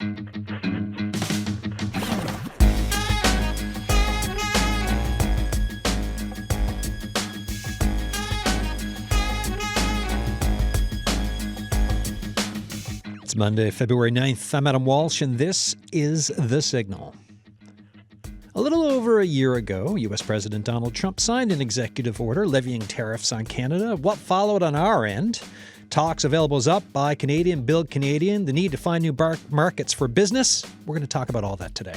It's Monday, February 9th. I'm Adam Walsh, and this is The Signal. A little over a year ago, U.S. President Donald Trump signed an executive order levying tariffs on Canada. What followed on our end? Talks available as up, Buy Canadian, Build Canadian, the need to find new markets for business. We're going to talk about all that today.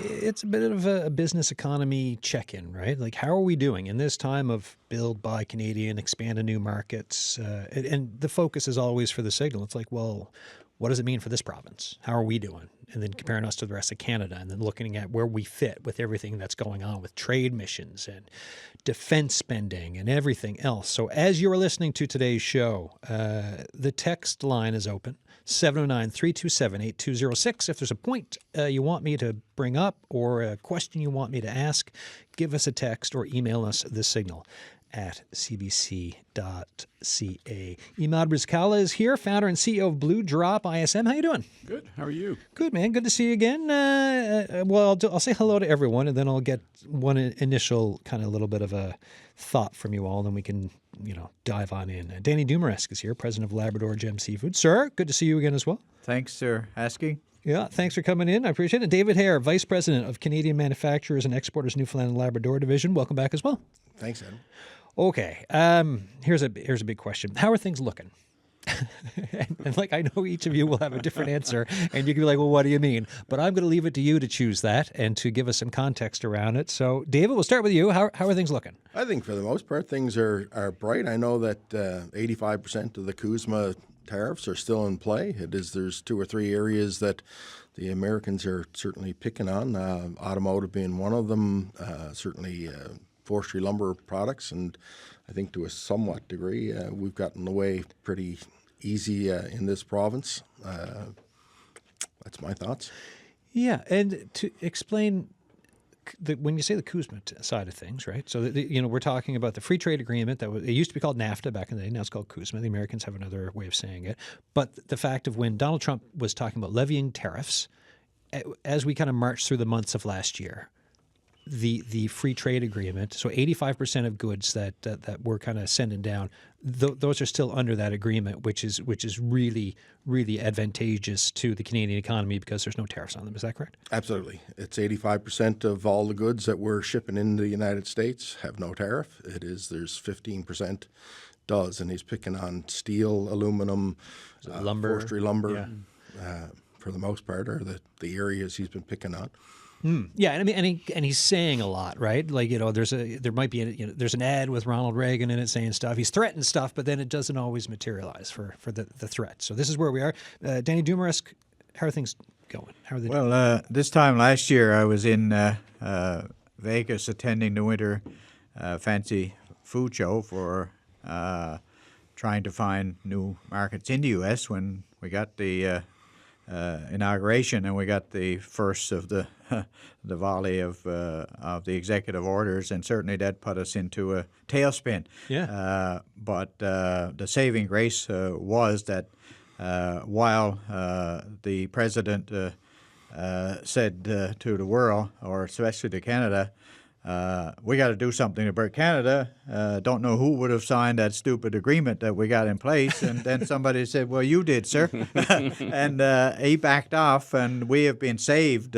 It's a bit of a business economy check-in, right? Like, how are we doing in this time of build, buy Canadian, expand to new markets? And the focus is always for the Signal. It's like, well, what does it mean for this province? How are we doing? And then comparing us to the rest of Canada, and then looking at where we fit with everything that's going on with trade missions and defense spending and everything else. So as you're listening to today's show, the text line is open, 709-327-8206. If there's a point you want me to bring up or a question you want me to ask, give us a text or email us the Signal at cbc.ca. Emad Rizkalla is here, founder and CEO of Bluedrop ISM. How you doing? Good. How are you? Good, man. Good to see you again. Well, I'll say hello to everyone, and then I'll get one initial kind of little bit of a thought from you all, and then we can, dive on in. Danny Dumaresque is here, president of Labrador Gem Seafoods. Sir, good to see you again as well. Thanks for asking. Yeah, thanks for coming in. I appreciate it. David Haire, Vice President of Canadian Manufacturers and Exporters, Newfoundland and Labrador Division. Welcome back as well. Thanks, Adam. Okay, here's a big question. How are things looking? and I know each of you will have a different answer, and you can be like, well, what do you mean? But I'm going to leave it to you to choose that and to give us some context around it. So, David, we'll start with you. How are things looking? I think for the most part, things are bright. I know that 85% of the CUSMA tariffs are still in play. There's two or three areas that the Americans are certainly picking on, automotive being one of them, certainly forestry lumber products, and I think to a somewhat degree, we've gotten away pretty easy in this province. That's my thoughts. Yeah, and to explain, when you say the CUSMA side of things, right? So, we're talking about the free trade agreement it used to be called NAFTA back in the day. Now it's called CUSMA. The Americans have another way of saying it. But the fact of when Donald Trump was talking about levying tariffs, as we kind of marched through the months of last year, the free trade agreement, so 85% of goods that we're kind of sending down, those are still under that agreement, which is really, really advantageous to the Canadian economy because there's no tariffs on them. Is that correct? Absolutely. It's 85% of all the goods that we're shipping into the United States have no tariff. There's 15% does, and he's picking on steel, aluminum, lumber, forestry lumber, for the most part, are the areas he's been picking on. Yeah, and I mean, and he's saying a lot, right? Like, there might be there's an ad with Ronald Reagan in it saying stuff. He's threatened stuff, but then it doesn't always materialize for the threat. So this is where we are. Danny Dumaresque, how are things going? How are they doing? Well, this time last year, I was in Vegas attending the Winter Fancy Food Show for trying to find new markets in the U.S. when we got the inauguration, and we got the first of the volley of the executive orders, and certainly that put us into a tailspin. Yeah. But the saving grace was that while the president said to the world, or especially to Canada, we got to do something about Canada. Don't know who would have signed that stupid agreement that we got in place. And then somebody said, well, you did, sir. And he backed off, and we have been saved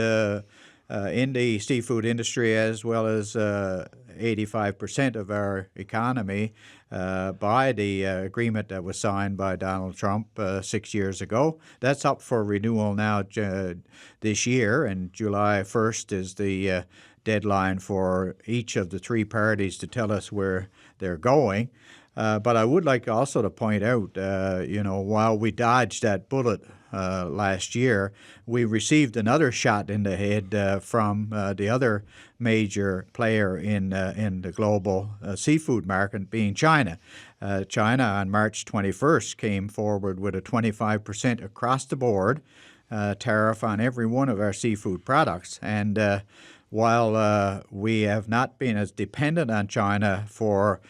in the seafood industry as well as 85% of our economy by the agreement that was signed by Donald Trump 6 years ago. That's up for renewal now this year, and July 1st is the deadline for each of the three parties to tell us where they're going. But I would like also to point out, while we dodged that bullet last year, we received another shot in the head from the other major player in the global seafood market, being China. China on March 21st came forward with a 25% across the board tariff on every one of our seafood products. And while we have not been as dependent on China for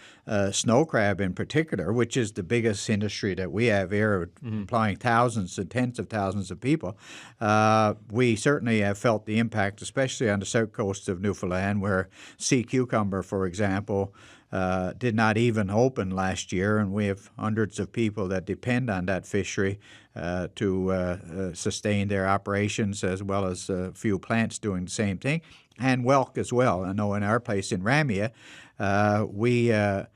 snow crab in particular, which is the biggest industry that we have here, employing thousands and tens of thousands of people, we certainly have felt the impact, especially on the south coast of Newfoundland, where sea cucumber, for example, did not even open last year, and we have hundreds of people that depend on that fishery to sustain their operations, as well as a few plants doing the same thing, and whelk as well. I know in our place in Ramia, we had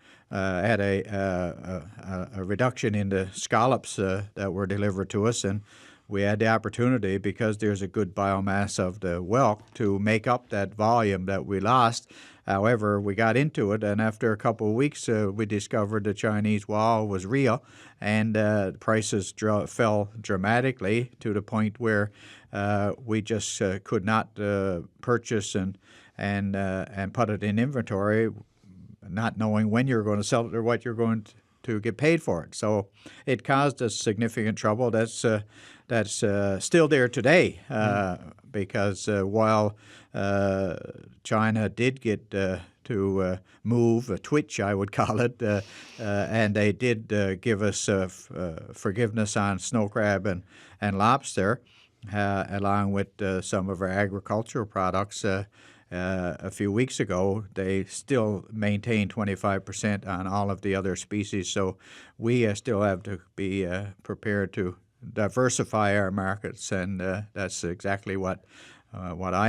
a reduction in the scallops that were delivered to us, and we had the opportunity, because there's a good biomass of the whelk, to make up that volume that we lost. However, we got into it, and after a couple of weeks, we discovered the Chinese wall was real, and prices fell dramatically to the point where we just could not purchase and put it in inventory, not knowing when you're going to sell it or what you're going to get paid for it. So it caused us significant trouble. That's still there today, because while China did get to move, a twitch I would call it, and they did give us forgiveness on snow crab and lobster, along with some of our agricultural products. A few weeks ago, they still maintain 25% on all of the other species. So we still have to be prepared to diversify our markets, and that's exactly what I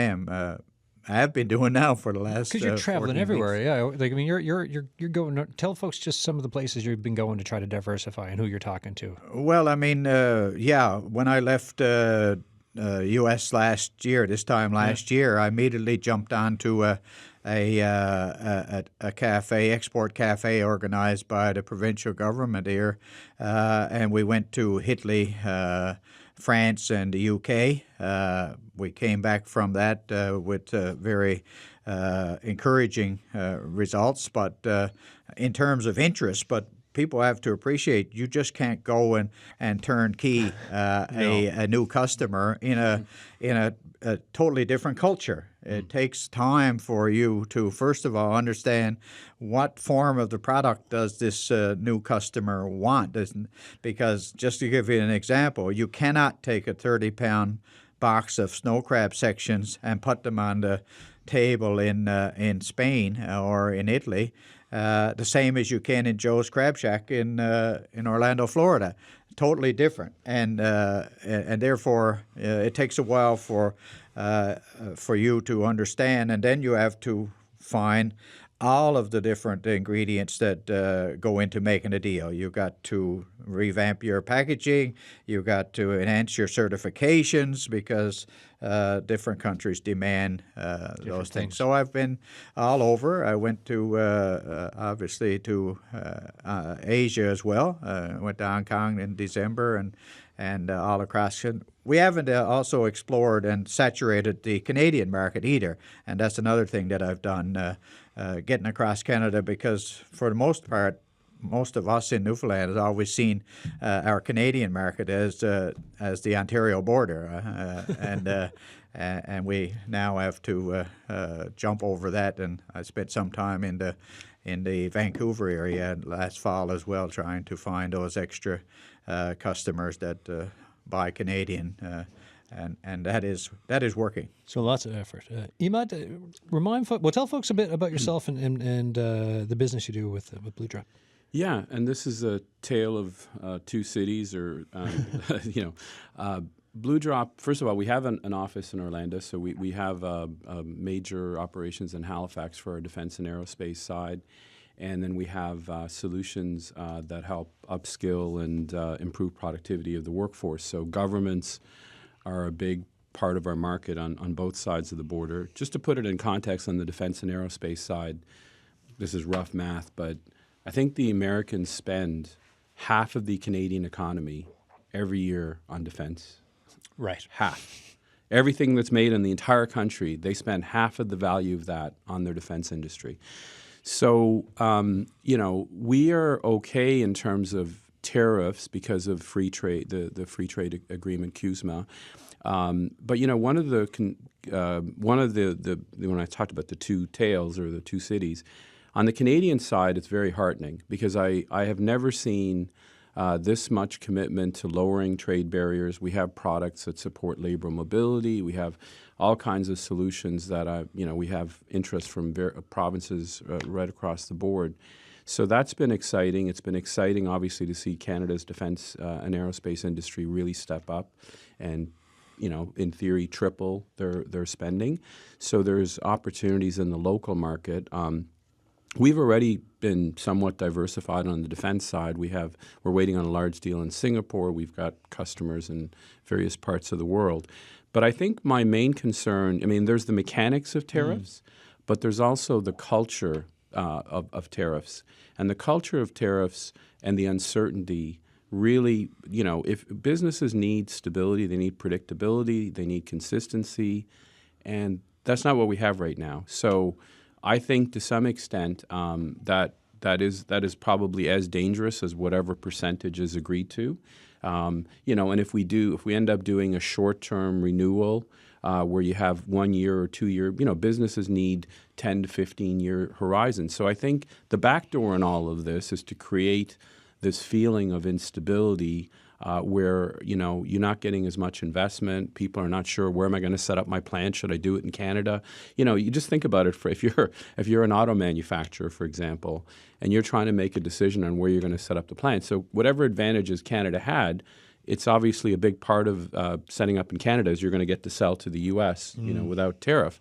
have been doing now for the last. Because you're traveling everywhere, weeks. yeah. Like, I mean, you're going. Tell folks just some of the places you've been going to try to diversify and who you're talking to. Well, I mean, when I left U.S. last year, this time last year, I immediately jumped onto a cafe, export cafe, organized by the provincial government here, and we went to Italy, France, and the U.K. We came back from that with very encouraging results, but in terms of interest, but people have to appreciate you just can't go and turnkey a new customer in a totally different culture. It takes time for you to, first of all, understand what form of the product does this new customer want. Because just to give you an example, you cannot take a 30-pound box of snow crab sections and put them on the table in Spain or in Italy, the same as you can in Joe's Crab Shack in Orlando, Florida. Totally different, and therefore it takes a while for you to understand, and then you have to find all of the different ingredients that go into making a deal. You've got to revamp your packaging. You've got to enhance your certifications, because different countries demand those things. So I've been all over. I went to, obviously, to Asia as well. I went to Hong Kong in December and all across. We haven't also explored and saturated the Canadian market either, and that's another thing that I've done, getting across Canada, because for the most part, most of us in Newfoundland has always seen our Canadian market as the Ontario border, and we now have to jump over that. And I spent some time in the Vancouver area last fall as well, trying to find those extra customers that buy Canadian. And that is working. So lots of effort. Emad, tell folks a bit about yourself and the business you do with Bluedrop. Yeah, and this is a tale of two cities, or Bluedrop. First of all, we have an office in Orlando, so we have major operations in Halifax for our defense and aerospace side. And then we have solutions that help upskill and improve productivity of the workforce. So governments are a big part of our market on both sides of the border. Just to put it in context, on the defense and aerospace side, this is rough math, but I think the Americans spend half of the Canadian economy every year on defense. Right. Half. Everything that's made in the entire country, they spend half of the value of that on their defense industry. So, we are okay in terms of tariffs because of free trade, the free trade agreement, CUSMA. But one of the when I talked about the two tales or the two cities, on the Canadian side, it's very heartening because I have never seen this much commitment to lowering trade barriers. We have products that support labor mobility. We have all kinds of solutions that we have interest from provinces right across the board. So that's been exciting. It's been exciting, obviously, to see Canada's defence and aerospace industry really step up and, in theory, triple their spending. So there's opportunities in the local market. We've already been somewhat diversified on the defense side. We're waiting on a large deal in Singapore. We've got customers in various parts of the world. But I think my main concern, there's the mechanics of tariffs, but there's also the culture of tariffs. And the culture of tariffs and the uncertainty really, if businesses need stability, they need predictability, they need consistency, and that's not what we have right now. So I think to some extent that is probably as dangerous as whatever percentage is agreed to. And if we end up doing a short-term renewal where you have 1 year or 2 year, businesses need 10 to 15-year horizons. So I think the backdoor in all of this is to create this feeling of instability where, you're not getting as much investment. People are not sure, where am I going to set up my plant? Should I do it in Canada? You just think about it. If you're an auto manufacturer, for example, and you're trying to make a decision on where you're going to set up the plant. So whatever advantages Canada had, it's obviously a big part of setting up in Canada is you're going to get to sell to the U.S. Without tariff.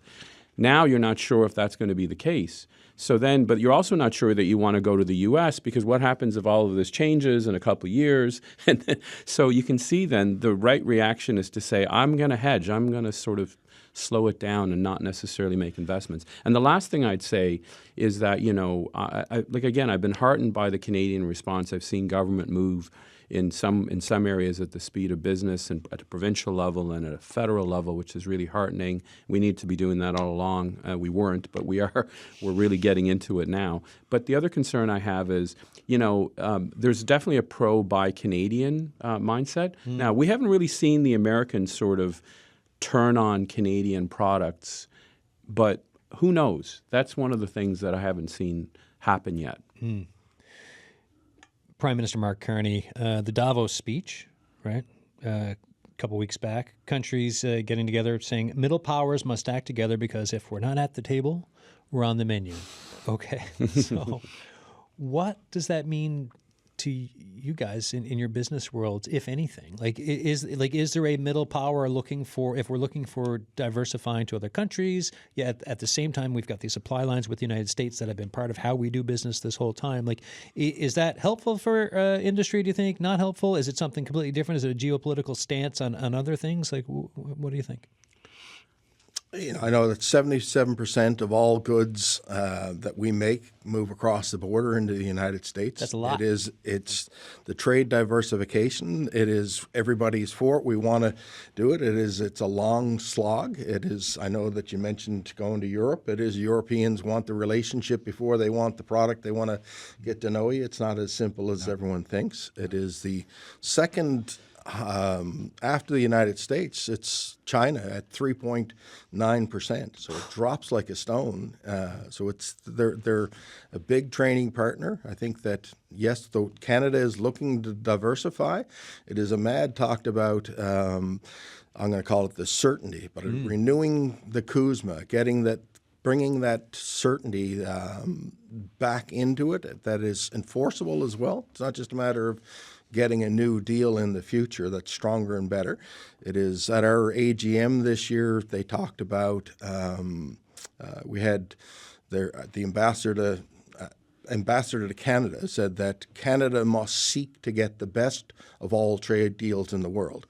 Now you're not sure if that's going to be the case. So then, but you're also not sure that you want to go to the U.S. because what happens if all of this changes in a couple of years? And then, so you can see then the right reaction is to say, I'm going to hedge. I'm going to sort of slow it down and not necessarily make investments. And the last thing I'd say is that, I've been heartened by the Canadian response. I've seen government move in some areas at the speed of business and at a provincial level and at a federal level, which is really heartening. We need to be doing that all along. We weren't, but we're really getting into it now. But the other concern I have is, there's definitely a pro-buy Canadian mindset. Now, we haven't really seen the Americans sort of turn on Canadian products, but who knows? That's one of the things that I haven't seen happen yet. Prime Minister Mark Carney, the Davos speech, right? A couple weeks back, countries getting together saying middle powers must act together because if we're not at the table, we're on the menu. Okay, so what does that mean to you guys in your business world, if anything? Is there a middle power if we're looking for diversifying to other countries? Yeah, at the same time, we've got these supply lines with the United States that have been part of how we do business this whole time. Is that helpful for industry, do you think? Not helpful? Is it something completely different? Is it a geopolitical stance on other things? What do you think? I know that 77% of all goods that we make move across the border into the United States. That's a lot. It's the trade diversification. It is everybody's for it. We want to do it. It's a long slog. It is. I know that you mentioned going to Europe. It is Europeans want the relationship before they want the product. They want to get to know you. It's not as simple as everyone thinks. It is the second. After the United States, it's China at 3.9%. So it drops like a stone. So they're a big trading partner. I think that, yes, though Canada is looking to diversify, it is Emad talked about, I'm going to call it the certainty, but renewing the CUSMA, bringing that certainty back into it that is enforceable as well. It's not just a matter of getting a new deal in the future that's stronger and better. It is at our AGM this year, they talked about, we had the ambassador to Canada said that Canada must seek to get the best of all trade deals in the world.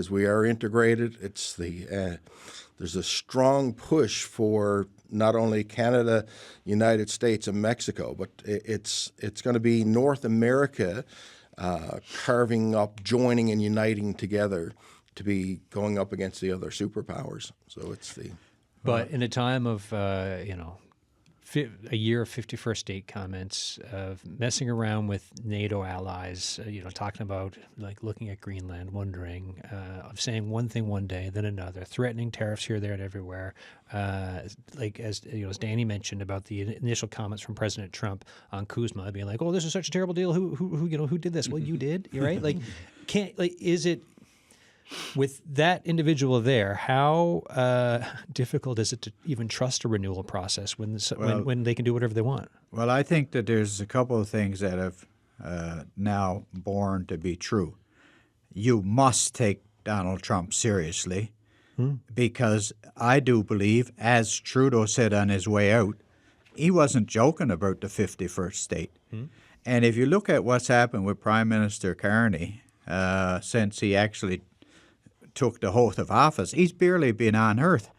We are integrated. There's a strong push for not only Canada, United States, and Mexico, but it's going to be North America carving up, joining and uniting together to be going up against the other superpowers. So it's the... But in a time of, a year of 51st state comments, of messing around with NATO allies, talking about like looking at Greenland, wondering, of saying one thing one day, then another, threatening tariffs here, there, and everywhere. Like as Danny mentioned about the initial comments from President Trump on Kuzma, being like, "Oh, this is such a terrible deal. Who did this?" Well, you did. You're right. Like, is it? With that individual there, how difficult is it to even trust a renewal process when they can do whatever they want? Well, I think that there's a couple of things that have now born to be true. You must take Donald Trump seriously because I do believe, as Trudeau said on his way out, he wasn't joking about the 51st state. And if you look at what's happened with Prime Minister Carney since he actually took the oath of office, he's barely been on earth.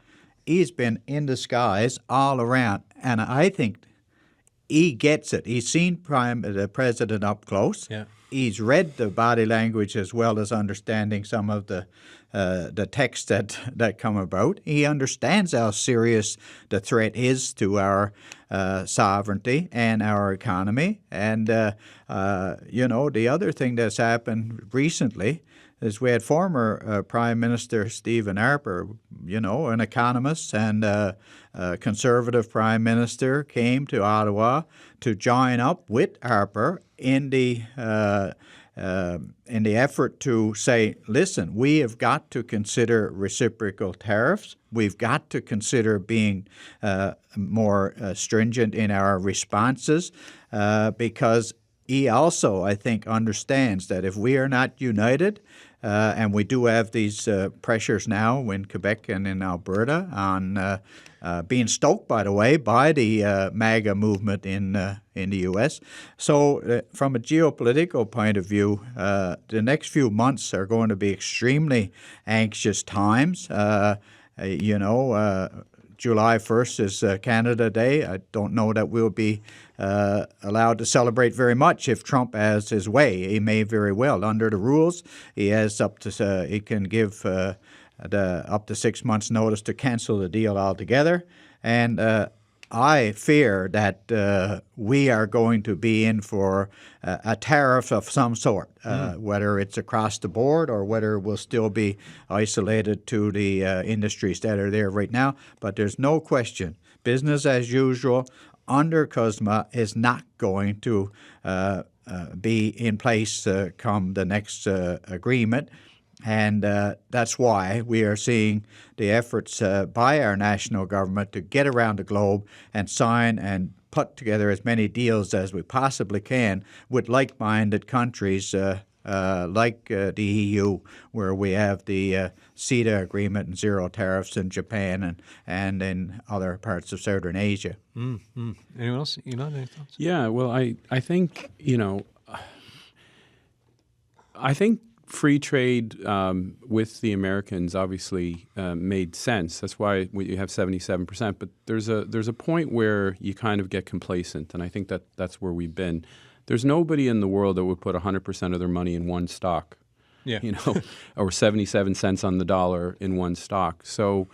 He's been in the skies all around, and I think he gets it. He's seen the president up close. Yeah. He's read the body language as well as understanding some of the text that come about. He understands how serious the threat is to our sovereignty and our economy. And the other thing that's happened recently is we had former Prime Minister Stephen Harper, an economist and a conservative Prime Minister, came to Ottawa to join up with Harper in the effort to say, listen, we have got to consider reciprocal tariffs. We've got to consider being more stringent in our responses because he also, I think, understands that if we are not united, and we do have these pressures now in Quebec and in Alberta on being stoked, by the way, by the MAGA movement in the U.S. So from a geopolitical point of view, the next few months are going to be extremely anxious times. July 1st is Canada Day. I don't know that we'll be allowed to celebrate very much if Trump has his way. He may very well. Under the rules, he has he can give up to 6 months' notice to cancel the deal altogether. And I fear that we are going to be in for a tariff of some sort, whether it's across the board or whether it will still be isolated to the industries that are there right now. But there's no question, business as usual under CUSMA is not going to be in place come the next agreement. And that's why we are seeing the efforts by our national government to get around the globe and sign and put together as many deals as we possibly can with like-minded countries like the EU, where we have the CETA agreement and zero tariffs in Japan and in other parts of Southern Asia. Mm-hmm. Anyone else? Any thoughts? Yeah, well, I think, I think free trade with the Americans obviously made sense. That's why you have 77%. But there's a point where you kind of get complacent, and I think that's where we've been. There's nobody in the world that would put 100% of their money in one stock, or 77 cents on the dollar in one stock. So,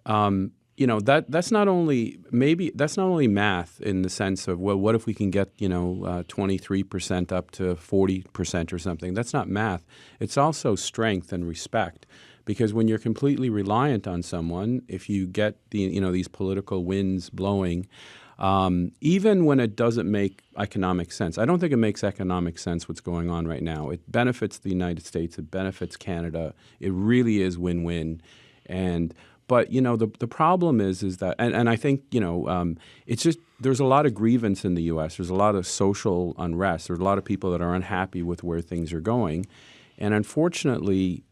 that's not only math in the sense of, well, what if we can get 23% up to 40% or something? That's not math. It's also strength and respect, because when you're completely reliant on someone, if you get these political winds blowing, even when it doesn't make economic sense. I don't think it makes economic sense what's going on right now. It benefits the United States. It benefits Canada. It really is win-win. But the problem is that, and I think it's just there's a lot of grievance in the U.S. There's a lot of social unrest. There's a lot of people that are unhappy with where things are going, and unfortunately,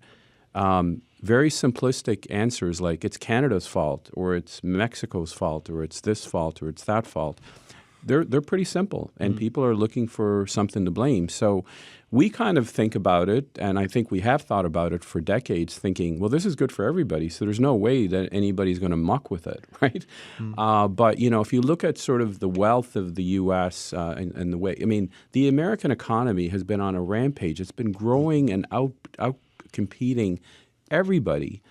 very simplistic answers like it's Canada's fault or it's Mexico's fault or it's this fault or it's that fault. They're pretty simple, and people are looking for something to blame. So we kind of think about it, and I think we have thought about it for decades, thinking, well, this is good for everybody, so there's no way that anybody's going to muck with it, right? But, if you look at sort of the wealth of the U.S. And the way, the American economy has been on a rampage. It's been growing and out competing everybody.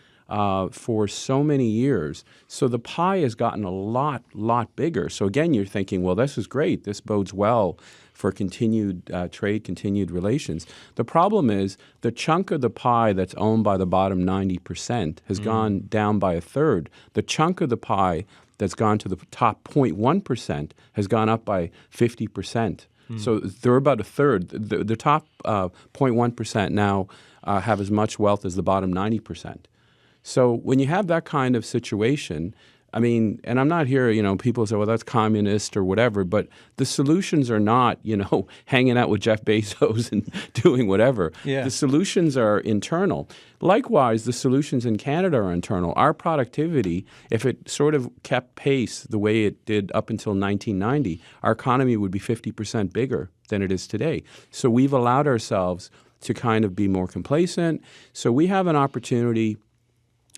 for so many years. So the pie has gotten a lot bigger. So again, you're thinking, well, this is great. This bodes well for continued trade, continued relations. The problem is the chunk of the pie that's owned by the bottom 90% has gone down by a third. The chunk of the pie that's gone to the top 0.1% has gone up by 50%. So they're about a third. The top 0.1% now have as much wealth as the bottom 90%. So when you have that kind of situation, I mean, and I'm not here, people say, well, that's communist or whatever, but the solutions are not, hanging out with Jeff Bezos and doing whatever. Yeah. The solutions are internal. Likewise, the solutions in Canada are internal. Our productivity, if it sort of kept pace the way it did up until 1990, our economy would be 50% bigger than it is today. So we've allowed ourselves to kind of be more complacent. So we have an opportunity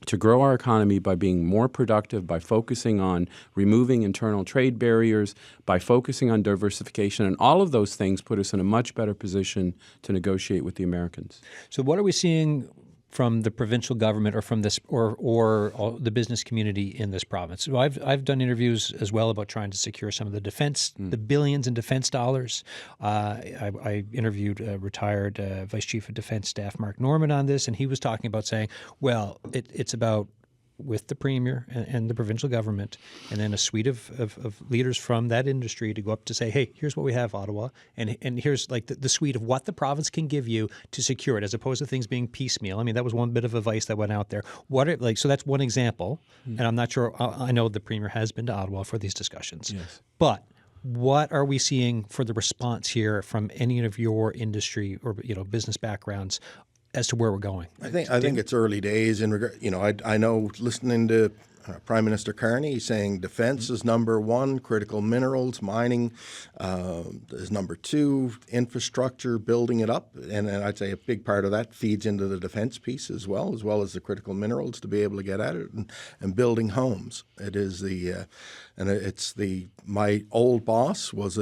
to grow our economy by being more productive, by focusing on removing internal trade barriers, by focusing on diversification, and all of those things put us in a much better position to negotiate with the Americans. So what are we seeing from the provincial government or from this or the business community in this province? So I've done interviews as well about trying to secure some of the defense, the billions in defense dollars. I interviewed retired Vice Chief of Defense Staff Mark Norman on this, and he was talking about saying, well, it's about with the Premier and the provincial government, and then a suite of leaders from that industry to go up to say, hey, here's what we have, Ottawa, and here's like the suite of what the province can give you to secure it, as opposed to things being piecemeal. I mean, that was one bit of advice that went out there. So that's one example, and I'm not sure, I know the Premier has been to Ottawa for these discussions. Yes. But what are we seeing for the response here from any of your industry or business backgrounds as to where we're going? I think it's early days in regard. I know listening to Prime Minister Carney saying defense is number one, critical minerals, mining is number two, infrastructure, building it up, and I'd say a big part of that feeds into the defense piece as well as the critical minerals to be able to get at it, and building homes. It is my old boss was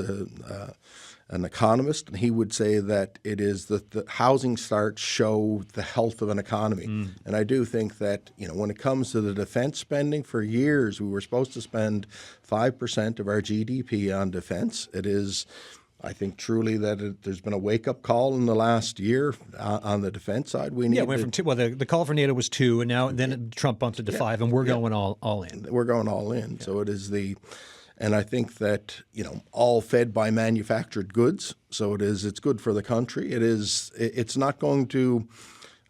an economist, and he would say that it is that the housing starts show the health of an economy. And I do think that, when it comes to the defense spending, for years we were supposed to spend 5% of our GDP on defense. It is, I think, truly that there's been a wake-up call in the last year on the defense side. It went from 2. Well, the call for NATO was 2, and now then Trump bumped it to 5, and we're going all in. We're going all in. Yeah. So it is and I think that, all fed by manufactured goods. So it's good for the country. It's not going to,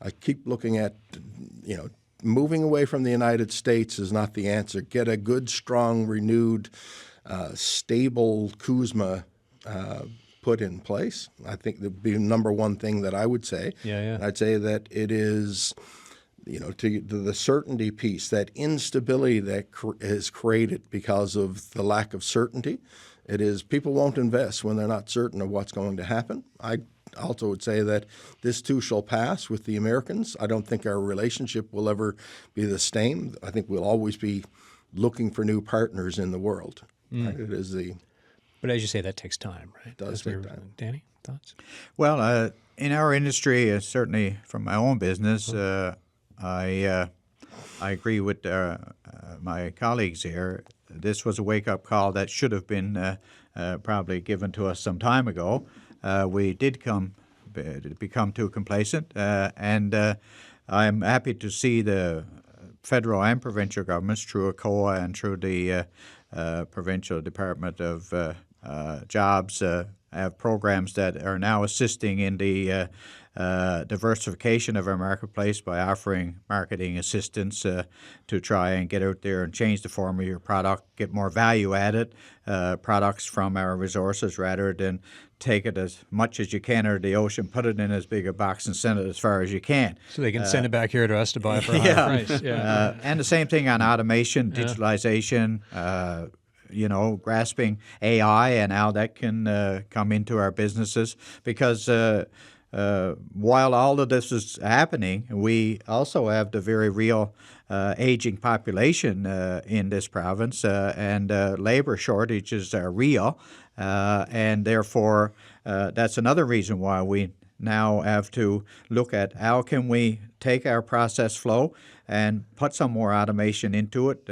I keep looking at, moving away from the United States is not the answer. Get a good, strong, renewed, stable CUSMA put in place. I think that would be the number one thing that I would say. Yeah. And I'd say that it is, to the certainty piece, that instability that is created because of the lack of certainty. It is people won't invest when they're not certain of what's going to happen. I also would say that this too shall pass with the Americans. I don't think our relationship will ever be the same. I think we'll always be looking for new partners in the world. Right? It is But as you say, that takes time, right? It does take time. Danny, thoughts? Well, in our industry, certainly from my own business, I agree with my colleagues here. This was a wake-up call that should have been probably given to us some time ago. We did become too complacent, and I'm happy to see the federal and provincial governments, through ACOA and through the Provincial Department of Jobs, have programs that are now assisting in the diversification of our marketplace by offering marketing assistance to try and get out there and change the form of your product, get more value-added products from our resources rather than take it as much as you can out of the ocean, put it in as big a box and send it as far as you can. So they can send it back here to us to buy it for a higher price. Yeah. And the same thing on automation, digitalization, grasping AI and how that can come into our businesses, because while all of this is happening, we also have the very real aging population in this province, and labor shortages are real, and therefore that's another reason why we now have to look at how can we take our process flow and put some more automation into it,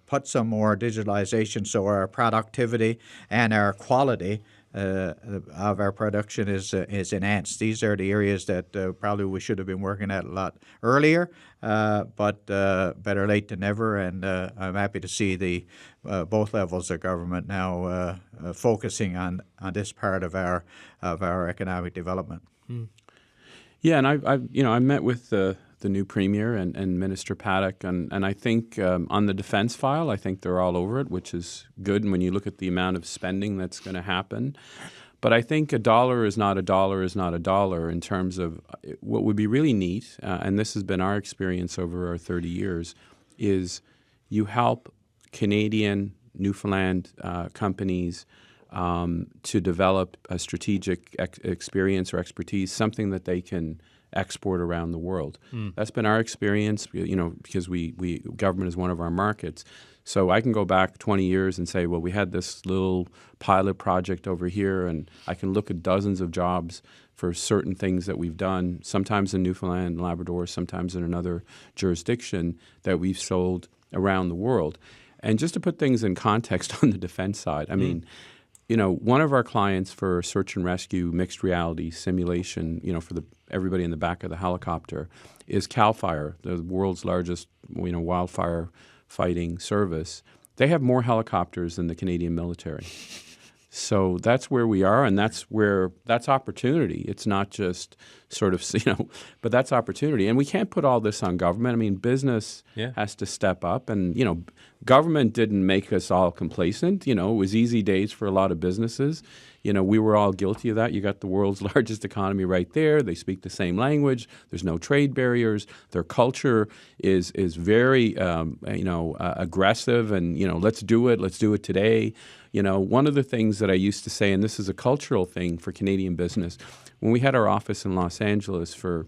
put some more digitalization so our productivity and our quality of our production is enhanced. These are the areas that probably we should have been working at a lot earlier, but better late than never. And I'm happy to see the both levels of government now focusing on this part of our economic development. Yeah, and I met with the new Premier and Minister Paddock, and I think on the defense file, I think they're all over it, which is good. And when you look at the amount of spending that's going to happen, but I think a dollar is not a dollar is not a dollar in terms of what would be really neat, and this has been our experience over our 30 years, is you help Canadian, Newfoundland companies to develop a strategic experience or expertise, something that they can export around the world. That's been our experience, because we government is one of our markets. So I can go back 20 years and say, well, we had this little pilot project over here, and I can look at dozens of jobs for certain things that we've done, sometimes in Newfoundland and Labrador, sometimes in another jurisdiction that we've sold around the world. And just to put things in context on the defense side, I mean, one of our clients for search and rescue mixed reality simulation, for everybody in the back of the helicopter, is CAL FIRE, the world's largest, wildfire fighting service. They have more helicopters than the Canadian military. So that's where we are, and that's opportunity. It's not just sort of, but that's opportunity. And we can't put all this on government. I mean, business has to step up, and, government didn't make us all complacent. It was easy days for a lot of businesses. We were all guilty of that. You got the world's largest economy right there. They speak the same language. There's no trade barriers. Their culture is very, aggressive, and, let's do it. Let's do it today. One of the things that I used to say, and this is a cultural thing for Canadian business, when we had our office in Los Angeles for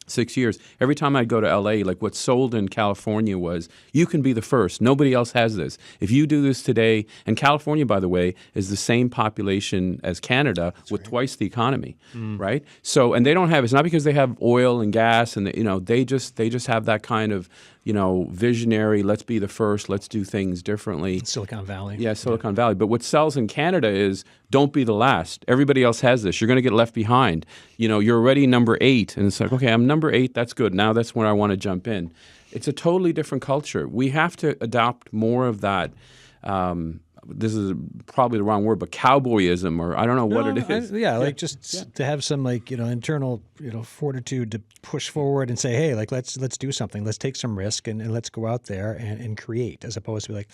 6 years, every time I'd go to LA, like what sold in California was, you can be the first. Nobody else has this. If you do this today, and California, by the way, is the same population as Canada with twice the economy, right? So, and they don't have, it's not because they have oil and gas, and they just have that kind of, visionary, let's be the first, let's do things differently. Silicon Valley. Yeah, Silicon Valley. But what sells in Canada is, don't be the last. Everybody else has this. You're going to get left behind. You're already number 8. And it's like, okay, I'm number 8. That's good. Now that's where I want to jump in. It's a totally different culture. We have to adopt more of that. This is probably the wrong word, but cowboyism, or I don't know what it is. To have some internal fortitude to push forward and say, hey, let's do something. Let's take some risk and let's go out there and create, as opposed to be like,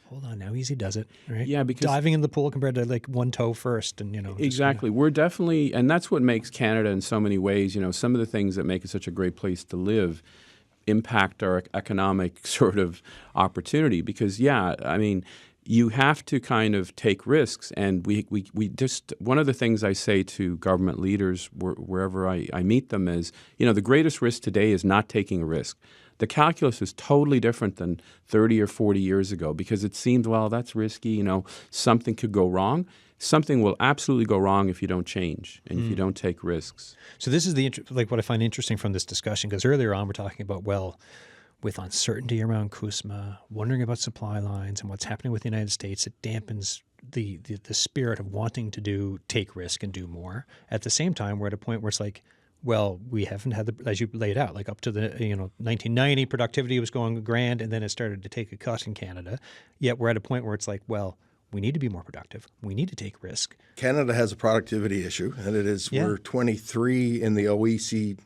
hold on now, easy does it, right? Yeah, because diving in the pool compared to one toe first, and exactly. We're definitely, and that's what makes Canada in so many ways. Some of the things that make it such a great place to live impact our economic sort of opportunity. Because you have to kind of take risks, and we just, one of the things I say to government leaders wherever I meet them is, the greatest risk today is not taking a risk. The calculus is totally different than 30 or 40 years ago, because it seemed, well, that's risky, something could go wrong. Something will absolutely go wrong if you don't change and if you don't take risks. So this is what I find interesting from this discussion, because earlier on we're talking about, with uncertainty around CUSMA, wondering about supply lines and what's happening with the United States, it dampens the spirit of wanting to take risk and do more. At the same time, we're at a point where it's like, well, we haven't had as you laid out, up to the 1990, productivity was going grand, and then it started to take a cut in Canada. Yet we're at a point where it's like, well, we need to be more productive. We need to take risk. Canada has a productivity issue, and it is we're 23 in the OECD.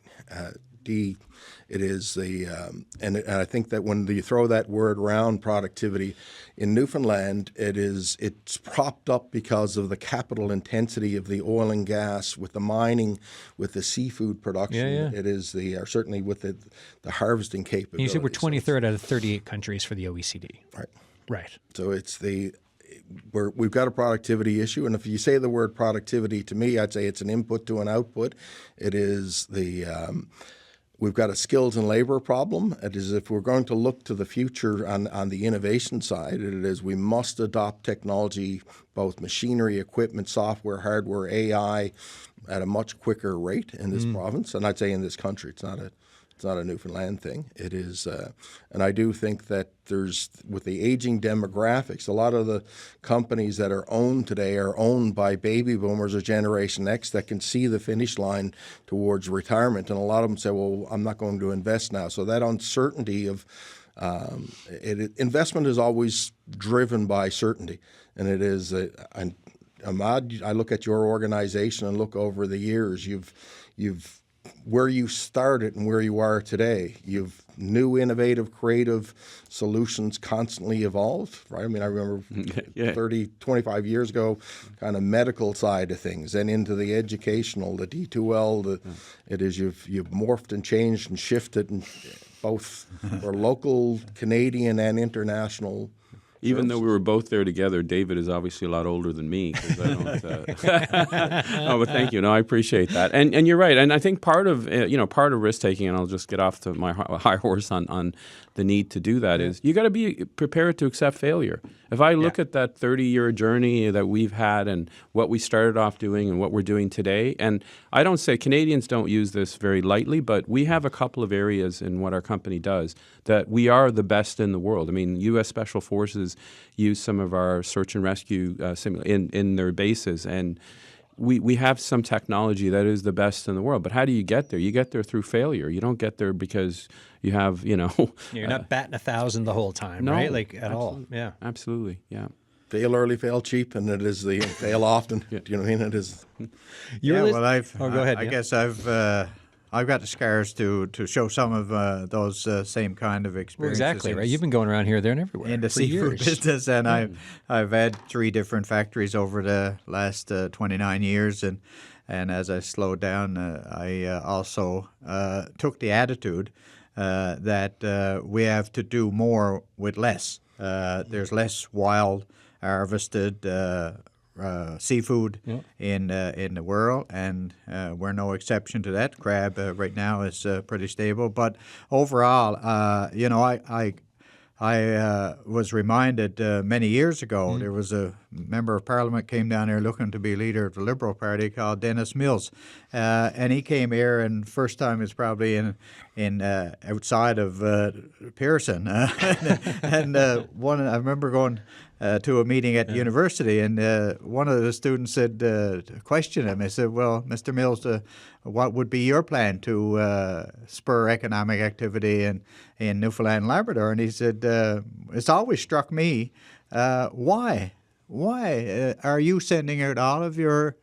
It is and I think that when you throw that word around productivity in Newfoundland, it's propped up because of the capital intensity of the oil and gas, with the mining, with the seafood production. It is certainly with the harvesting capability. You said we're 23rd out of 38 countries for the OECD. Right. So we've got a productivity issue, and if you say the word productivity to me, I'd say it's an input to an output. It is we've got a skills and labor problem. It is, if we're going to look to the future on the innovation side, it is we must adopt technology, both machinery, equipment, software, hardware, AI, at a much quicker rate in this province, and I'd say in this country. It's not a Newfoundland thing. It is, and I do think that there's, with the aging demographics, a lot of the companies that are owned today are owned by baby boomers or Generation X that can see the finish line towards retirement. And a lot of them say, well, I'm not going to invest now. So that uncertainty of investment is always driven by certainty. And it is, Emad, I look at your organization and look over the years, you've where you started and where you are today. You've new, innovative, creative solutions constantly evolved, right? I mean, I remember 30, 25 years ago, kind of medical side of things, and into the educational, the D2L, it is you've morphed and changed and shifted, and both for local, Canadian, and international. Even though we were both there together, David is obviously a lot older than me. 'Cause I don't, no, but thank you. No, I appreciate that. And you're right. And I think part of risk taking, and I'll just get off to my high horse on the need to do that, is you got to be prepared to accept failure. If I look at that 30-year journey that we've had and what we started off doing and what we're doing today, and I don't say Canadians don't use this very lightly, but we have a couple of areas in what our company does that we are the best in the world. I mean, U.S. Special Forces use some of our search and rescue in their bases, and we have some technology that is the best in the world. But how do you get there? You get there through failure. You don't get there because you have, You're not batting 1,000 the whole time, no, right? Like, at absolutely. all. Yeah. Absolutely, yeah. Fail early, fail cheap, and it is the fail often. Do you know what I mean? It is. Well, go ahead. I guess I've got the scars to show some of those same kind of experiences. Well, exactly, right? You've been going around here, there, and everywhere in the for seafood years. business, and I've had 3 different factories over the last 29 years, and as I slowed down, I also took the attitude that we have to do more with less. There's less wild harvested seafood in the world, and we're no exception to that. Crab right now is pretty stable, but overall, I was reminded many years ago, there was a member of Parliament came down here looking to be leader of the Liberal Party called Dennis Mills, and he came here, and first time is probably in outside of Pearson, and I remember going to a meeting at the university, and one of the students said, questioned him. He said, well, Mr. Mills, what would be your plan to spur economic activity in Newfoundland and Labrador? And he said, it's always struck me, why? Why are you sending out all of your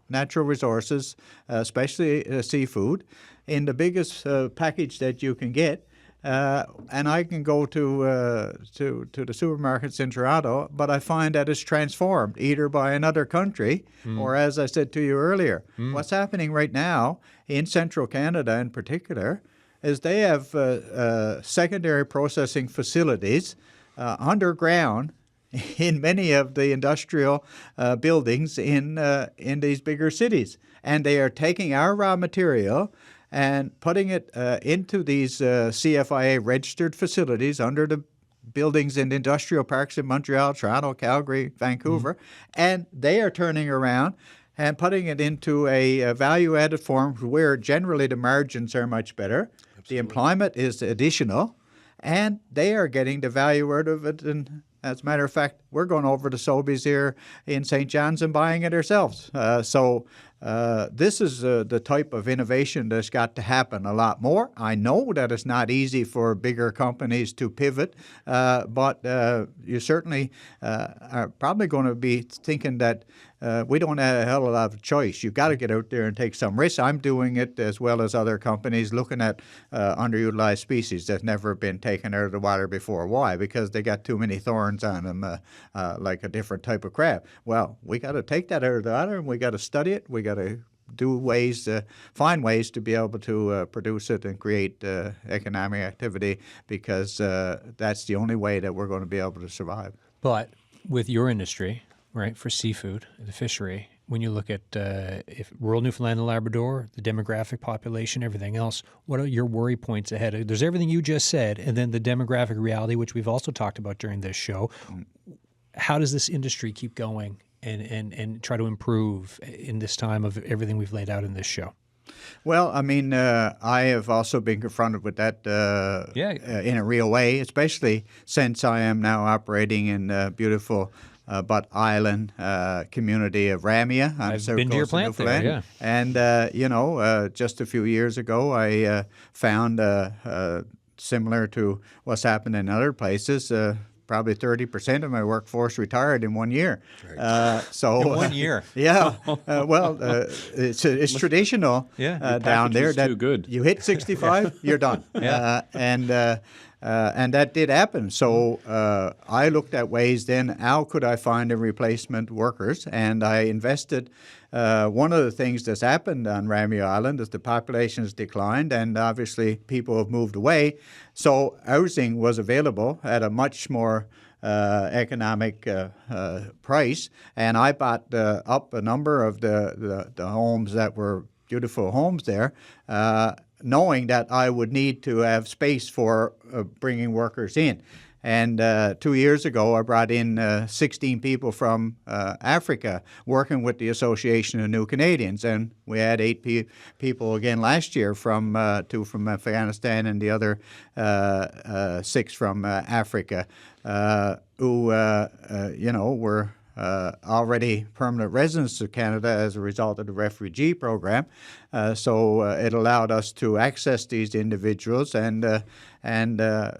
natural resources, especially seafood, in the biggest package that you can get? And I can go to the supermarkets in Toronto, but I find that it's transformed either by another country or, as I said to you earlier, what's happening right now in central Canada in particular is they have secondary processing facilities underground in many of the industrial buildings in these bigger cities. And they are taking our raw material and putting it into these CFIA registered facilities under the buildings in industrial parks in Montreal, Toronto, Calgary, Vancouver, and they are turning around and putting it into a value-added form where generally the margins are much better. Absolutely. The employment is additional, and they are getting the value out of it. And as a matter of fact, we're going over to Sobeys here in St. John's and buying it ourselves. So this is the type of innovation that's got to happen a lot more. I know that it's not easy for bigger companies to pivot, but you certainly are probably going to be thinking that we don't have a hell of a lot of choice. You've got to get out there and take some risks. I'm doing it as well as other companies, looking at underutilized species that's never been taken out of the water before. Why? Because they got too many thorns on them, like a different type of crab. Well, we got to take that out of the water, and we got to study it. We got to find ways to be able to produce it and create economic activity, because that's the only way that we're going to be able to survive. But with your industry, right, for seafood, the fishery, when you look at if rural Newfoundland and Labrador, the demographic population, everything else, what are your worry points ahead? There's everything you just said, and then the demographic reality, which we've also talked about during this show. How does this industry keep going and try to improve in this time of everything we've laid out in this show? Well, I mean, I have also been confronted with that in a real way, especially since I am now operating in beautiful Butt Island community of Ramia. I've been to your plant there, yeah. And, just a few years ago, I found, similar to what's happened in other places, probably 30% of my workforce retired in 1 year. Right. In 1 year? Yeah. It's traditional down there that too good. you hit 65, you're done. Yeah. And that did happen. So I looked at ways then, how could I find a replacement workers? And I invested. One of the things that's happened on Ramio Island is the population has declined, and obviously people have moved away. So housing was available at a much more economic price, and I bought up a number of the homes that were beautiful homes there, knowing that I would need to have space for bringing workers in. And 2 years ago, I brought in 16 people from Africa working with the Association of New Canadians. And we had 8 people again last year, 2 from Afghanistan and the other 6 from Africa, who, were already permanent residents of Canada as a result of the refugee program. So it allowed us to access these individuals and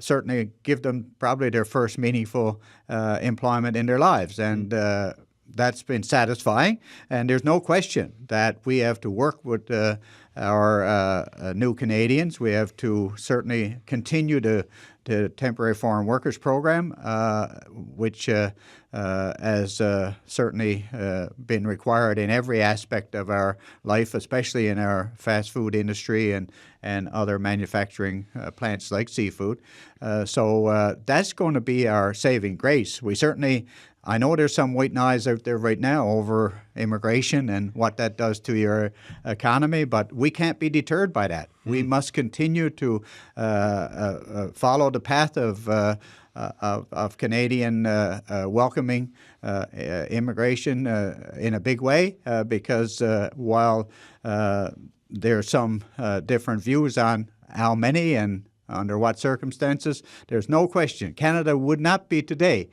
certainly give them probably their first meaningful employment in their lives. And that's been satisfying. And there's no question that we have to work with our new Canadians. We have to certainly continue the Temporary Foreign Workers Program, which has certainly been required in every aspect of our life, especially in our fast food industry and other manufacturing plants like seafood. So that's going to be our saving grace. We certainly, I know there's some white noise out there right now over immigration and what that does to your economy, but we can't be deterred by that. We must continue to follow the path of Canadian welcoming immigration in a big way, because while there are some different views on how many and under what circumstances, there's no question Canada would not be today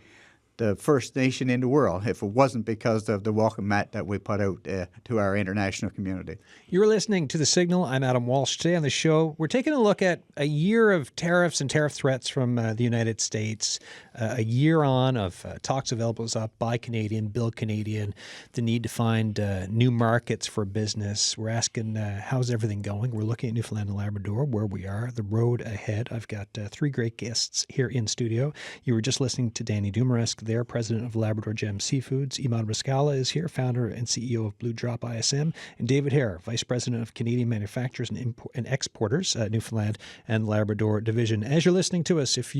the first nation in the world if it wasn't because of the welcome mat that we put out to our international community. You're listening to The Signal. I'm Adam Walsh. Today on the show, we're taking a look at a year of tariffs and tariff threats from the United States, a year on of talks available up, buy Canadian, build Canadian, the need to find new markets for business. We're asking how's everything going? We're looking at Newfoundland and Labrador, where we are, the road ahead. I've got 3 great guests here in studio. You were just listening to Danny Dumaresque there, president of Labrador Gem Seafoods. Emad Rizkalla is here, founder and CEO of Bluedrop ISM. And David Haire, vice president of Canadian Manufacturers and Exporters, Newfoundland and Labrador Division. As you're listening to us, if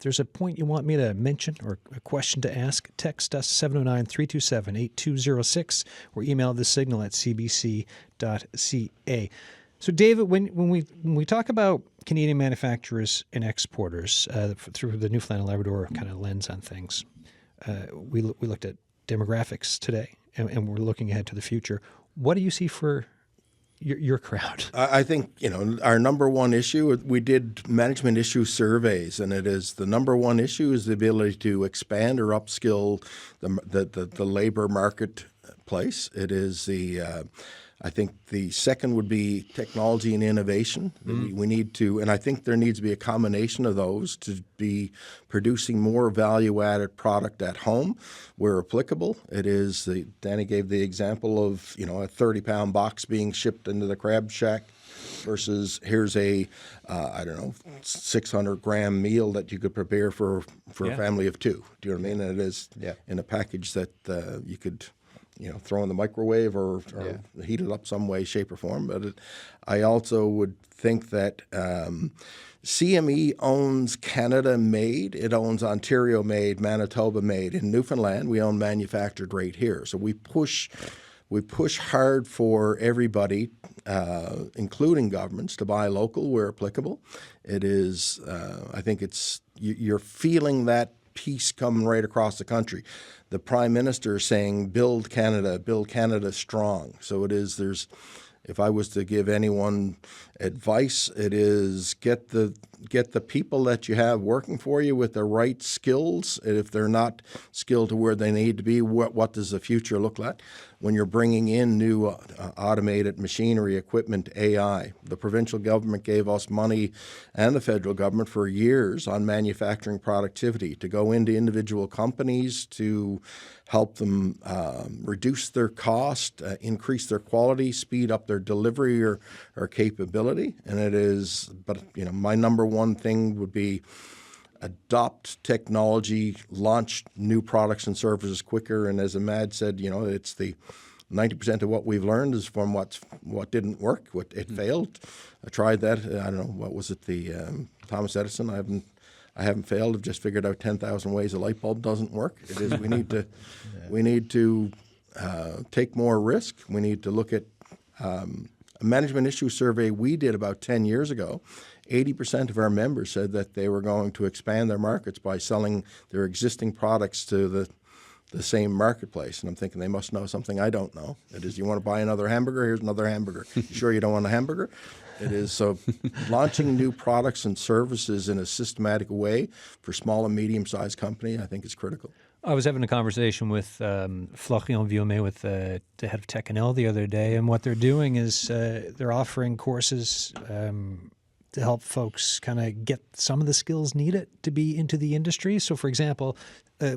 there's a point you want me to mention or a question to ask, text us 709-327-8206 or email thesignal@cbc.ca. So, David, when we talk about Canadian manufacturers and exporters through the Newfoundland and Labrador kind of lens on things, we looked at demographics today, and we're looking ahead to the future. What do you see for your crowd? I think, our number one issue, we did management issue surveys, and it is the number one issue is the ability to expand or upskill the labor marketplace. It is I think the second would be technology and innovation. We need to, and I think there needs to be a combination of those to be producing more value-added product at home where applicable. It is, Danny gave the example of, a 30-pound box being shipped into the crab shack versus here's a, 600-gram meal that you could prepare for a family of 2. Do you know what I mean? And it is in a package that you could throw in the microwave or heat it up some way, shape, or form. But I also would think that CME owns Canada-made. It owns Ontario-made, Manitoba-made. In Newfoundland, we own manufactured right here. So we push We push hard for everybody, including governments, to buy local where applicable. It is, I think you're feeling that piece coming right across the country. The Prime Minister is saying, build Canada strong. So it is, if I was to give anyone advice, it is get the people that you have working for you with the right skills. And if they're not skilled to where they need to be, what does the future look like? When you're bringing in new automated machinery, equipment, AI. The provincial government gave us money, and the federal government, for years on manufacturing productivity, to go into individual companies to help them reduce their cost, increase their quality, speed up their delivery or capability. And it is, but my number one thing would be adopt technology, launch new products and services quicker. And as Emad said, it's the 90% of what we've learned is from what didn't work, it failed. I tried that. I don't know, what was it? The Thomas Edison. I haven't failed. I've just figured out 10,000 ways a light bulb doesn't work. It is we need to take more risk. We need to look at a management issue survey we did about 10 years ago. 80% of our members said that they were going to expand their markets by selling their existing products to the same marketplace. And I'm thinking they must know something I don't know. It is, you want to buy another hamburger? Here's another hamburger. You sure you don't want a hamburger? It is, so launching new products and services in a systematic way for small and medium-sized company, I think, is critical. I was having a conversation with Florian Viomé, with the head of Tech&L, the other day, and what they're doing is they're offering courses to help folks kind of get some of the skills needed to be into the industry. So, for example,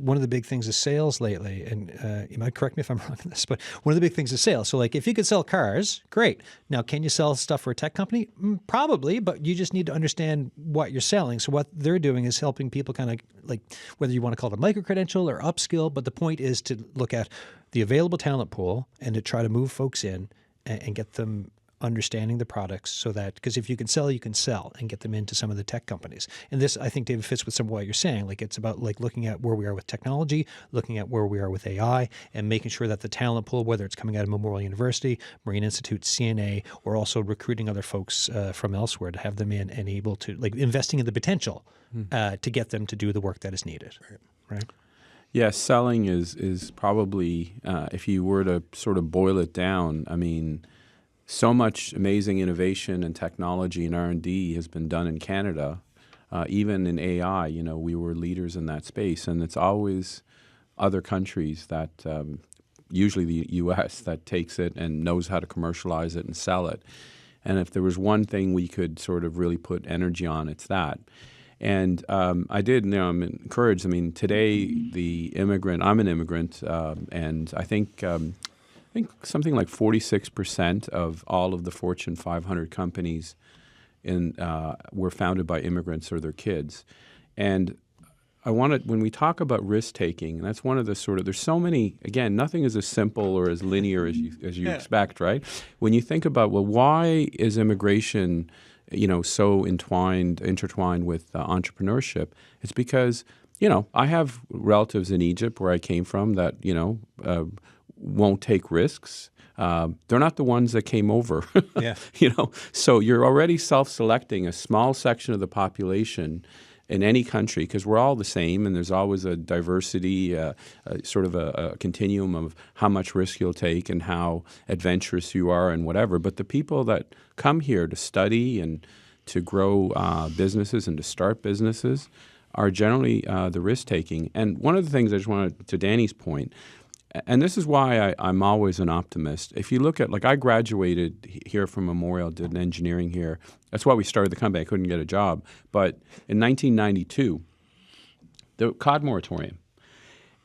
one of the big things is sales lately, and you might correct me if I'm wrong on this, but one of the big things is sales. So, like, if you could sell cars, great. Now, can you sell stuff for a tech company? Probably, but you just need to understand what you're selling. So what they're doing is helping people kind of, like, whether you want to call it a micro-credential or upskill, but the point is to look at the available talent pool and to try to move folks in and get them understanding the products, so that, because if you can sell, you can sell, and get them into some of the tech companies. And this, I think, David, fits with some of what you're saying. Like, it's about, like, looking at where we are with technology, looking at where we are with AI, and making sure that the talent pool, whether it's coming out of Memorial University, Marine Institute, CNA, or also recruiting other folks from elsewhere, to have them in and able to, like, investing in the potential to get them to do the work that is needed. Right? Yeah, selling is probably, if you were to sort of boil it down, I mean, so much amazing innovation and technology and R&D has been done in Canada. Even in AI, we were leaders in that space. And it's always other countries that, usually the U.S., that takes it and knows how to commercialize it and sell it. And if there was one thing we could sort of really put energy on, it's that. And I did, I'm encouraged. I mean, today, I'm an immigrant, and I think something like 46% of all of the Fortune 500 companies were founded by immigrants or their kids. And when we talk about risk-taking, and that's one of the there's so many, again, nothing is as simple or as linear as you expect, right? When you think about, well, why is immigration, so intertwined with entrepreneurship? It's because, I have relatives in Egypt, where I came from, that, won't take risks. They're not the ones that came over. Yeah. So you're already self-selecting a small section of the population in any country, because we're all the same, and there's always a diversity, sort of a continuum of how much risk you'll take and how adventurous you are and whatever. But the people that come here to study and to grow businesses and to start businesses are generally the risk-taking. And one of the things I just wanted, to Danny's point, and this is why I'm always an optimist. If you look at, like, I graduated here from Memorial, did an engineering here. That's why we started the company. I couldn't get a job. But in 1992, the cod moratorium.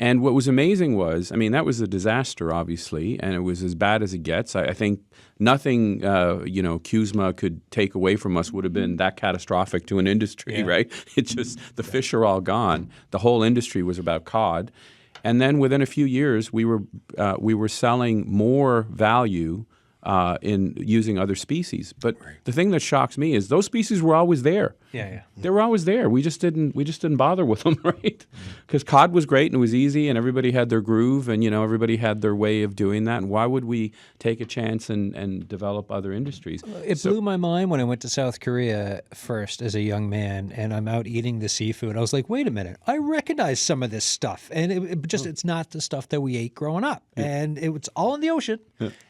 And what was amazing was, I mean, that was a disaster, obviously, and it was as bad as it gets. I think nothing, CUSMA could take away from us would have been that catastrophic to an industry, right? It's just, the fish are all gone. The whole industry was about cod. And then within a few years, we were selling more value in using other species. But the thing that shocks me is those species were always there. Yeah. They were always there. We just didn't bother with them, right? Because cod was great and it was easy, and everybody had their groove, and everybody had their way of doing that. And why would we take a chance and develop other industries? It blew my mind when I went to South Korea first as a young man, and I'm out eating the seafood. I was like, wait a minute, I recognize some of this stuff, and it's not the stuff that we ate growing up, and it's all in the ocean,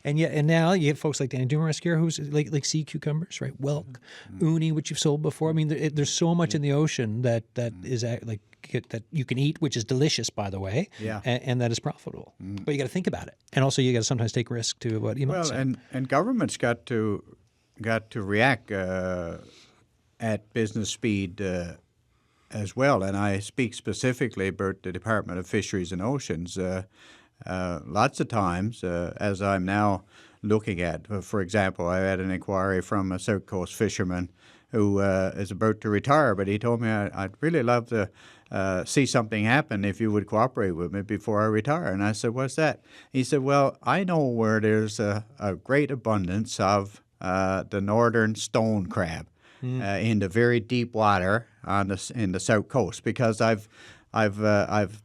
and now you have folks like Danny Dumaresque here, who's like sea cucumbers, right? Whelk, uni, which you've sold before. I mean, there's so much in the ocean that is like that you can eat, which is delicious, by the way, and that is profitable. But you got to think about it, and also you got to sometimes take risk to what you might say. And governments got to react at business speed as well. And I speak specifically about the Department of Fisheries and Oceans. Lots of times, as I'm now looking at, for example, I had an inquiry from a South Coast fisherman who is about to retire, but he told me, I'd really love to see something happen if you would cooperate with me before I retire. And I said, what's that? He said, well, I know where there's a great abundance of the northern stone crab in the very deep water in the South Coast, because I've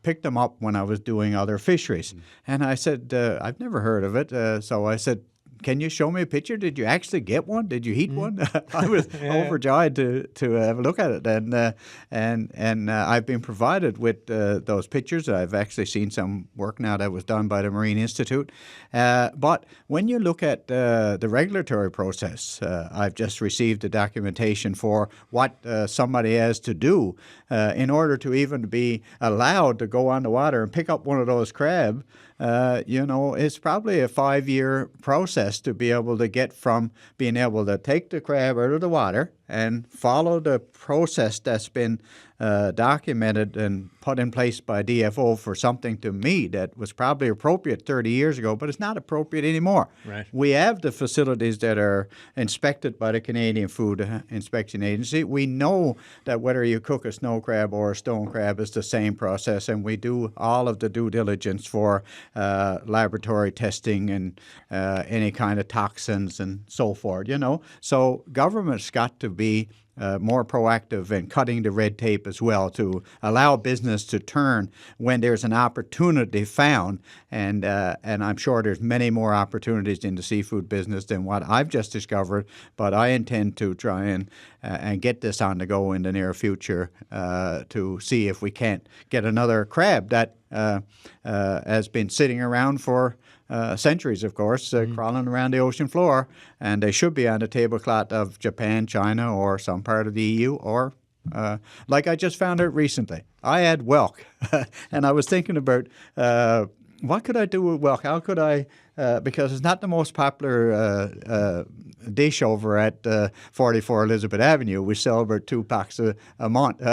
picked them up when I was doing other fisheries. And I said, I've never heard of it. So I said, can you show me a picture? Did you actually get one? Did you eat one? I was overjoyed to have a look at it, and I've been provided with those pictures. I've actually seen some work now that was done by the Marine Institute. But when you look at the regulatory process, I've just received the documentation for what somebody has to do in order to even be allowed to go on the water and pick up one of those crab. It's probably a 5-year process to be able to get from being able to take the crab out of the water and follow the process that's been documented and put in place by DFO for something to me that was probably appropriate 30 years ago, but it's not appropriate anymore. Right. We have the facilities that are inspected by the Canadian Food Inspection Agency. We know that whether you cook a snow crab or a stone crab is the same process, and we do all of the due diligence for laboratory testing and any kind of toxins and so forth, So government's got to be more proactive in cutting the red tape as well to allow business to turn when there's an opportunity found. And I'm sure there's many more opportunities in the seafood business than what I've just discovered, but I intend to try and get this on the go in the near future to see if we can't get another crab that has been sitting around for centuries, of course, crawling around the ocean floor, and they should be on the tablecloth of Japan, China, or some part of the EU, or like I just found out recently. I had whelk, and I was thinking about what could I do with whelk? How could I, because it's not the most popular dish over at 44 Elizabeth Avenue. We sell about 2 packs a month.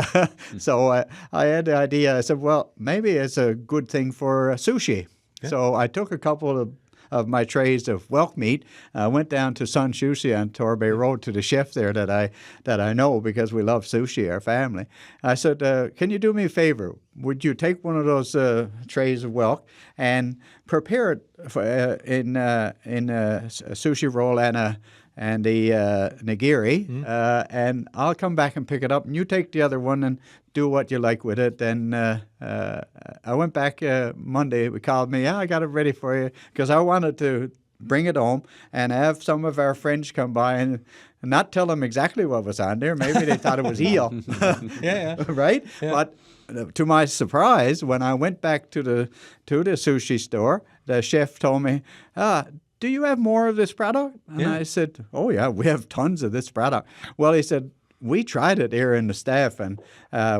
So I had the idea, I said, well, maybe it's a good thing for sushi. Yeah. So I took a couple of my trays of whelk meat. I went down to Sun Sushi on Torbay Road to the chef there that I know because we love sushi, our family. I said, can you do me a favor? Would you take one of those trays of whelk and prepare it in a sushi roll and the nigiri, and I'll come back and pick it up, and you take the other one and do what you like with it. And I went back Monday. We called me. I got it ready for you because I wanted to bring it home and have some of our friends come by and not tell them exactly what was on there. Maybe they thought it was eel. Yeah. Right? Yeah. But to my surprise, when I went back to the sushi store, the chef told me, do you have more of this product? And I said, oh, yeah, we have tons of this product. Well, he said, we tried it here in the staff, and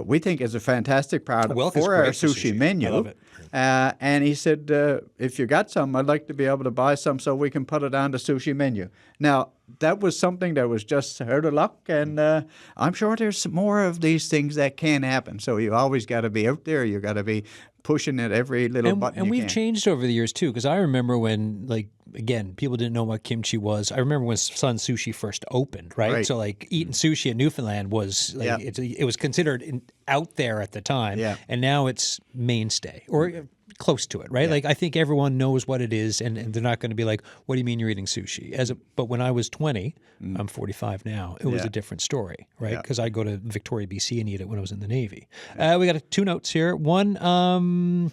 we think it's a fantastic product for our sushi menu. I love it. And he said, if you got some, I'd like to be able to buy some so we can put it on the sushi menu. Now, that was something that was just out of luck, and I'm sure there's more of these things that can happen. So you always got to be out there. You got to be pushing at every little button and you we've can. changed over the years, too, because I remember when, again, people didn't know what kimchi was. I remember when Sun Sushi first opened, right? So, eating sushi in Newfoundland was, it was considered out there at the time, and now it's mainstay. Or close to it, right? Like I think everyone knows what it is, and they're not going to be like, "What do you mean you're eating sushi?" But when I was 20, I'm 45 now. It was a different story, right? Because I go to Victoria, BC, and eat it when I was in the Navy. We got 2 notes here. One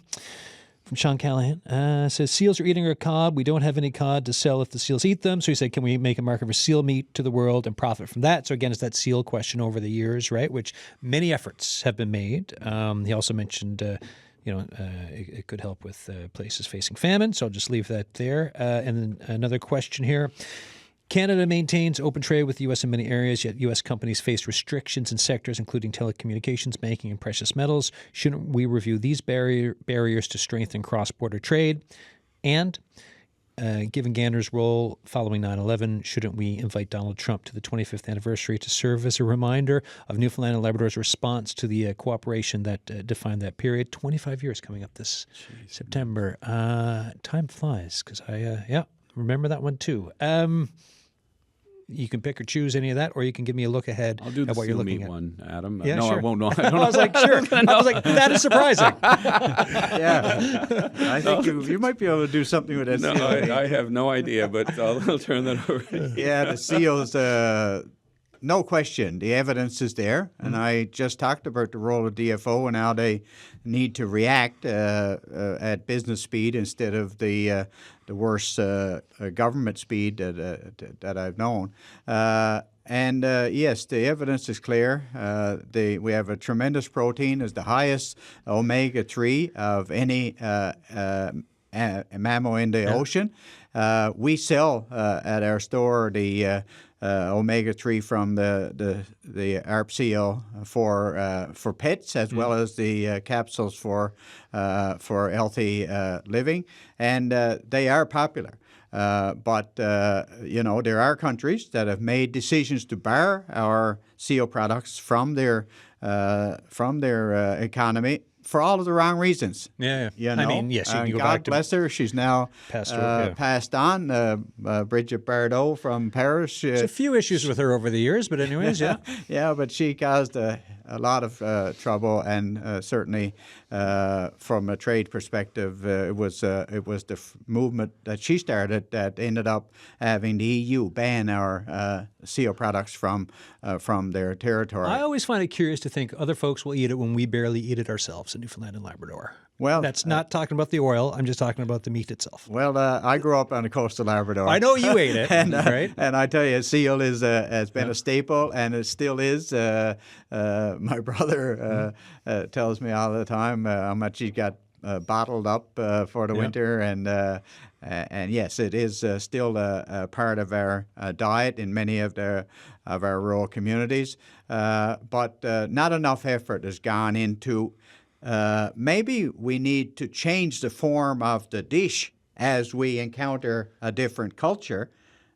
from Sean Callahan says seals are eating our cod. We don't have any cod to sell if the seals eat them. So he said, can we make a market for seal meat to the world and profit from that? So again, it's that seal question over the years, right? Which many efforts have been made. He also mentioned. It could help with places facing famine. So I'll just leave that there. And then another question here. Canada maintains open trade with the U.S. in many areas, yet U.S. companies face restrictions in sectors including telecommunications, banking, and precious metals. Shouldn't we review these barriers to strengthen cross-border trade? And given Gander's role following 9/11, shouldn't we invite Donald Trump to the 25th anniversary to serve as a reminder of Newfoundland and Labrador's response to the cooperation that defined that period? 25 years coming up this September. Time flies because I remember that one too. You can pick or choose any of that, or you can give me a look ahead I'll do the at what you're seal looking meat at. one, Adam. Yeah, no, sure. I won't know. I was like, sure. I was like, that is surprising. Yeah, I think you might be able to do something with that No, seal. I have no idea, but I'll turn that over. Yeah, the seals, no question, the evidence is there. And I just talked about the role of DFO and how they need to react at business speed instead of the worst government speed that I've known. Yes, the evidence is clear. We have a tremendous protein. It's the highest omega-3 of any mammal in the ocean. We sell at our store the omega-3 from the ARP seal for pets, as well as the capsules for healthy living, and they are popular. But there are countries that have made decisions to bar our seal products from their economy for all of the wrong reasons. Yeah. You know? I mean, yes, you can go God back to bless her. She's now passed on. Bridget Bardot from Paris. There's a few issues with her over the years, but anyways, yeah. Yeah, but she caused a lot of trouble, and certainly from a trade perspective, it was the movement that she started that ended up having the EU ban our seal products from their territory. I always find it curious to think other folks will eat it when we barely eat it ourselves in Newfoundland and Labrador. Well, that's not talking about the oil. I'm just talking about the meat itself. Well, I grew up on the coast of Labrador. I know you ate it, right? And I tell you, seal has been a staple, and it still is. My brother tells me all the time how much he got bottled up for the winter, and yes, it is still a part of our diet in many of our rural communities. But not enough effort has gone into. Maybe we need to change the form of the dish as we encounter a different culture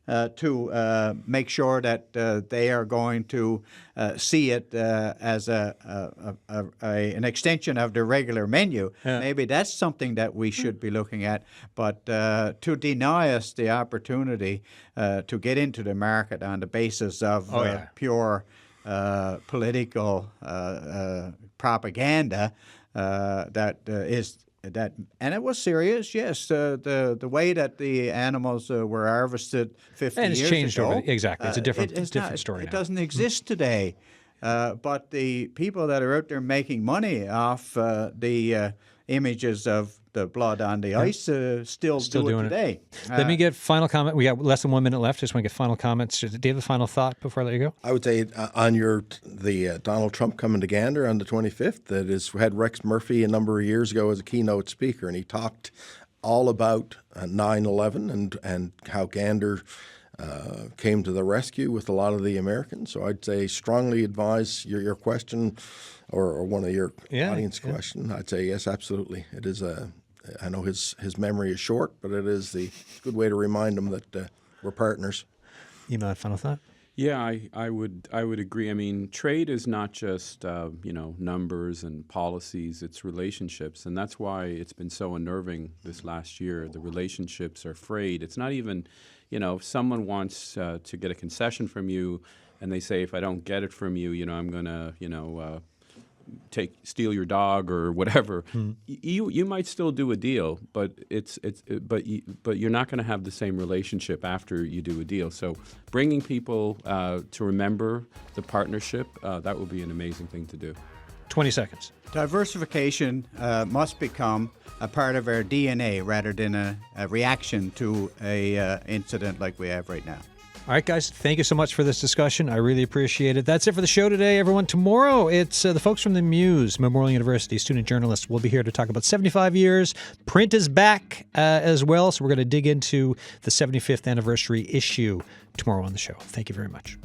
to make sure that they are going to see it as an extension of the regular menu. Yeah. Maybe that's something that we should be looking at. But to deny us the opportunity to get into the market on the basis of pure political propaganda, and it was serious. Yes, the way that the animals were harvested 50 and it's years changed ago. Over exactly, it's a different story. It doesn't exist today. But the people that are out there making money off the images of the blood on the ice still do it today. Let me get final comment. We got less than 1 minute left. Just want to get final comments. Do you have a final thought before I let you go? I would say on the Donald Trump coming to Gander on the 25th, that had Rex Murphy a number of years ago as a keynote speaker, and he talked all about 9/11 and how Gander came to the rescue with a lot of the Americans. So I'd say strongly advise your question or one of your audience question. I'd say yes, absolutely. It is I know his memory is short, but it is the good way to remind him that we're partners. Emad, final thought? Yeah, I would agree. I mean, trade is not just numbers and policies; it's relationships, and that's why it's been so unnerving this last year. The relationships are frayed. It's not even, if someone wants to get a concession from you, and they say, if I don't get it from you, I'm going to, steal your dog or whatever, you might still do a deal, but but you're not going to have the same relationship after you do a deal. So bringing people to remember the partnership, that would be an amazing thing to do. 20 seconds. Diversification must become a part of our DNA rather than a reaction to a incident like we have right now. All right, guys, thank you so much for this discussion. I really appreciate it. That's it for the show today, everyone. Tomorrow, it's the folks from the Muse, Memorial University, student journalists. We'll be here to talk about 75 years. Print is back as well, so we're going to dig into the 75th anniversary issue tomorrow on the show. Thank you very much.